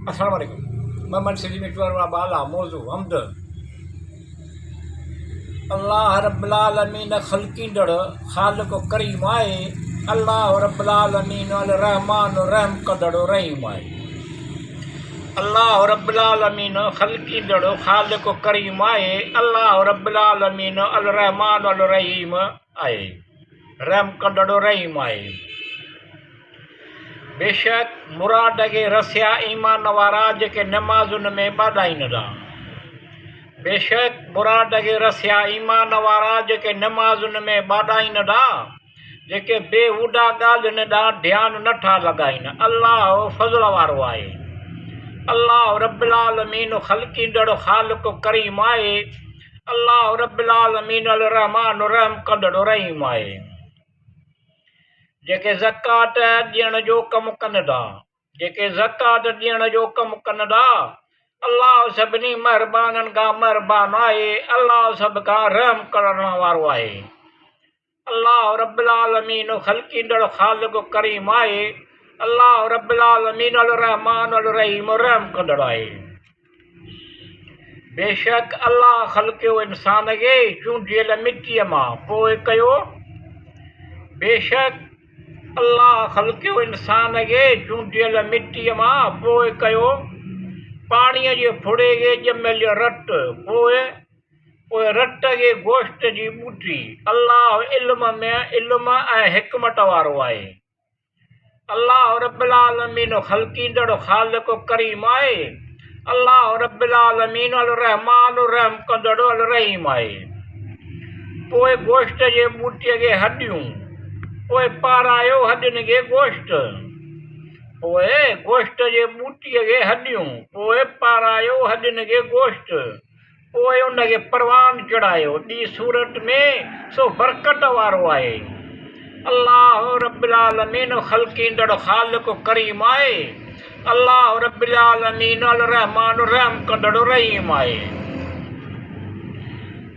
अस्सलाम वालेकुम। मोहम्मद सलीम इकबाल बाला मौजू हमद अल्लाह रब्बुल आलमीन खल्कींदड़ ख़ालिक़ करीम आहे। अल्लाह रब्बुल आलमीन अल रहमान रहम कंदड़ रहीम आहे। अल्लाह रब्बुल आलमीन खल्कींदड़ ख़ालिक़ करीम आहे। अल्लाह रब्बुल आलमीन अल रहमान अल रहीम आहे, रहम कंदड़ रहीम आहे। बेशक मुराद के रसिया ईमान वारा जेके नमाज़ुनि में ॿाॾाईंदा। बेशक मुराद के रसिया ईमान वारा जेके नमाज़ुनि में ॿाॾाईंदा, जेके बेहुदा ॻाल्हियुनि ॾांहुं ध्यानु नथा लॻाइनि। अल्लाह फज़ल वारो आहे। अल्लाह रब्बुल आलमीन खल्कींदड़ ख़ालिक़ करीम आहे। अल्लाह रब्बुल आलमीन अल रहमान रहम कंदड़ रहीम आहे। जेके ज़कात ॾियण जो कमु कनि था, अल्लाह सभिनी महिरबाननि खां महिरबान आहे। अल्लाह सभ खां रहम करण वारो आहे। अल्लाह रब्बुल आलमीन खल्कींदड़ ख़ालिक़ करीम आहे। अल्लाह रब्बुल आलमीन अल रहमान अल रहीम रहम कंदड़ आहे। बेशक अल्लाह ख़ल्क़ियो इंसान खे चूंडियल मिटीअ मां पोइ कयो। बेशक अल्लाह ख़ल्क़ियो इंसान खे चूंडियल मिटीअ मां पोइ कयो। पाणीअ जे फुड़े खे ॼमियल रट, पोइ रट खे गोश्त जी ॿूटी। अल्लाह इल्म ऐं हिकमत वारो आहे। अल्लाह रब्बुल आलमीन खल्कींदड़ ख़ालिक़ करीम आहे। अल्लाह रब्बुल आलमीन अल रहमान रहम कंदड़ अल रहीम आहे। पोइ गोश्त जे ॿूटीअ खे हॾियूं, पोइ पारायो हॾियुनि खे गोश्त। पोइ गोश्त जे ॿूटीअ खे हॾियूं, पोइ पारायो हॾियुनि खे गोश्त। पोइ उनखे परवान चढ़ायो। ॾी सूरत में सो बरकत वारो आहे। अल्लाह रब्बुल आलमीन खल्कींदड़ ख़ालिक़ करीम आहे। अल्लाह रब्बुल आलमीन अल रहमान रहम कंदड़ रहीम आहे।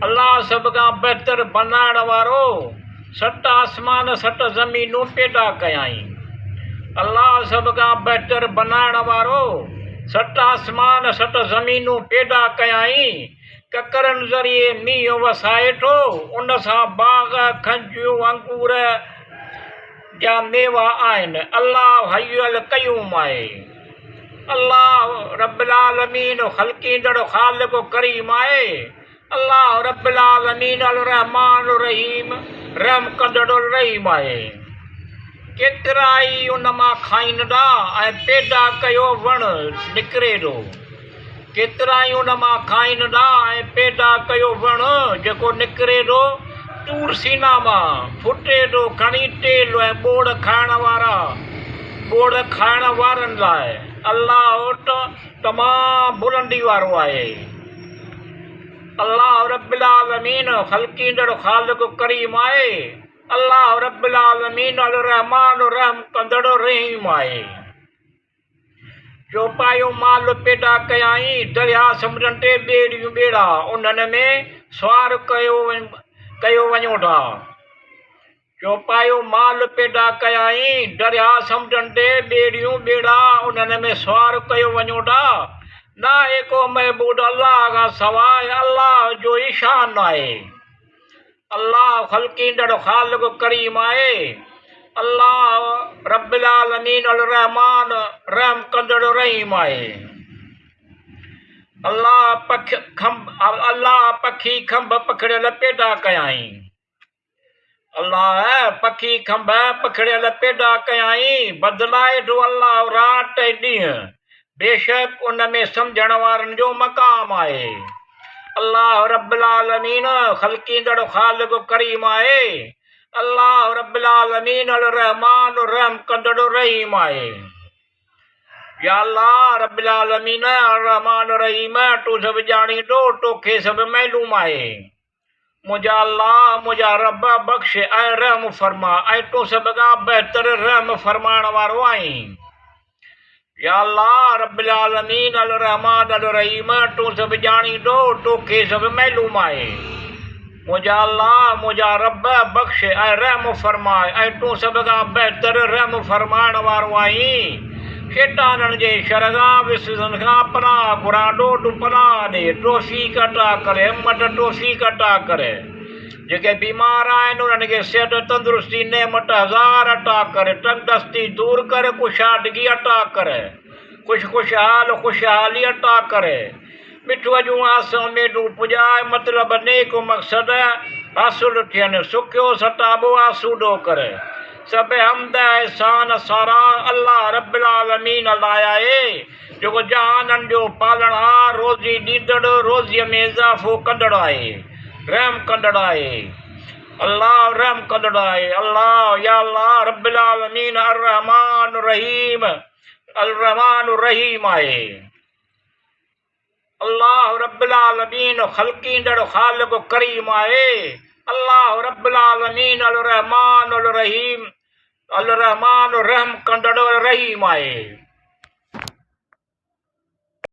अल्लाह सभ खां बहितर बनाइण वारो सत आसमान सत ज़मीनूं पैदा कयाई। अल्लाह सभ खां बहितर बनाइण वारो सत आसमान सत ज़मीनूं पैदा कयाई। ककरनि ज़रिए मींहुं वसाए थो, उन सां बाग़ खंजियूं अंगूर जा मेवा आहिनि। अल्लाह हय्युल अल क़य्यूम आहे। अल्लाह रब्बुल आलमीन खल्कींदड़ ख़ालिक़ करीम आहे। अल्लाह रब्बुल आलमीन अल रहमान रहीम रहम कंदड़ रहीम आहे। केतिरा ई उन मां खाईंदा ऐं पैदा कयो वण निकिरे थो। केतिरा ई उन मां खाईंदा ऐं पैदा कयो वण जेको निकिरे थो तूर सीना मां, फुटे थो खणी तेल ऐं ॿोड़ खाइण वारनि लाइ। अल्लाह तमामु बुलंदी वारो आहे। अल्लाह रब्बुल आलमीन खल्कींदड़ ख़ालिक़ करीम आहे। अल्लाह रब्बुल आलमीन अल रहमान रहम कंदड़ रहीम आहे। चौपायो माल पैदा कयाई, दरिया समुंडनि ते ॿेड़ियूं ॿेड़ा उन्हनि में सवार कयो वञो था। चौपायो माल पैदा कयाई, दरिया समुंडनि ते ॿेड़ियूं ॿेड़ा उन्हनि में सवार कयो वञो था। ना एको महबूद अल्लाह खां सवाइ अल्लाह जो ई शान आहे। अल्लाह खल्कींदड़ ख़ालिक़ करीम आहे। अल्लाह रब्बुल आलमीन अल रहमान रहम कंदड़ रहीम आहे। अल्लाह पखी खंभ पखड़ियल पैदा कयाई। अल्लाह पखी खंभ पखड़ियल पैदा कयाई। बदिलाए थो अल्लाह राति ऐं ॾींहुं। बेशक उन में सम्झण वारनि जो मक़ाम आहे। अल्लाह रब्बुल आलमीन खल्कींदड़ ख़ालिक़ करीम आहे। अल्लाह रब्बुल आलमीन अल रहमान रहम कंदड़ रहीम आहे। या अल्लाह रब्बुल आलमीन अर रहमान रहीम, तूं सभु ॼाणींदो, तोखे सभु मालूम आहे। मुंहिंजा अल्लाह मुंहिंजा रब बख़्श ऐं रहम फरमा, ऐं तूं सभ खां बहितर रहम फरमाइण वारो आहीं। या अल्लाह रब्बुल आलमीन अल रहमान अल रहीम, तूं सभु ॼाणींदो, तोखे सभु मालूम आहे। मुंहिंजा अल्लाह मुंहिंजा रब बख़्श ऐं रहम फरमाए, ऐं तूं सभ खां बहितर रहम फरमाइण वारो आहीं। शैताननि जे शरगाह विसर्जन खां पनाह घुरां, ॾोढ पनाह ॾे, तौफ़ीक़ अता करे, हिम्मत तौफ़ीक़ अता करे। जेके बीमार आहिनि उन्हनि खे सिहत तंदुरुस्ती नेमत हज़ार अता करे, तंगदस्ती दूर करे, कुशादगी अता करे, खुशहाली अता करे। मिठूअ जूं आसूं उमेदूं पुॼाए, मतिलब नेक मक़सद हासिल थियनि, सुखियो सताबो आसूदो करे। सब हमद एहसान सारा अल्लाह रब्बिल आलमीन लाइ आहे, जेको जहाननि जो पालणहार, रोज़ी ॾींदड़, रोज़ीअ में इज़ाफ़ो कंदड़ आहे, रहम कंदड़ आहे। अल्लाह रहम कंदड़ आहे। अल्लाह या अल्लाह रब्बिल आलमीन अर्रहमान रहीम आहे। अल्लाह रब्बिल आलमीन ख़ल्क़ींदड़ ख़ालिक़ करीम आहे। अल्लाह रब्बिल आलमीन अल रहमान रहम कंदड़ रहीम आहे।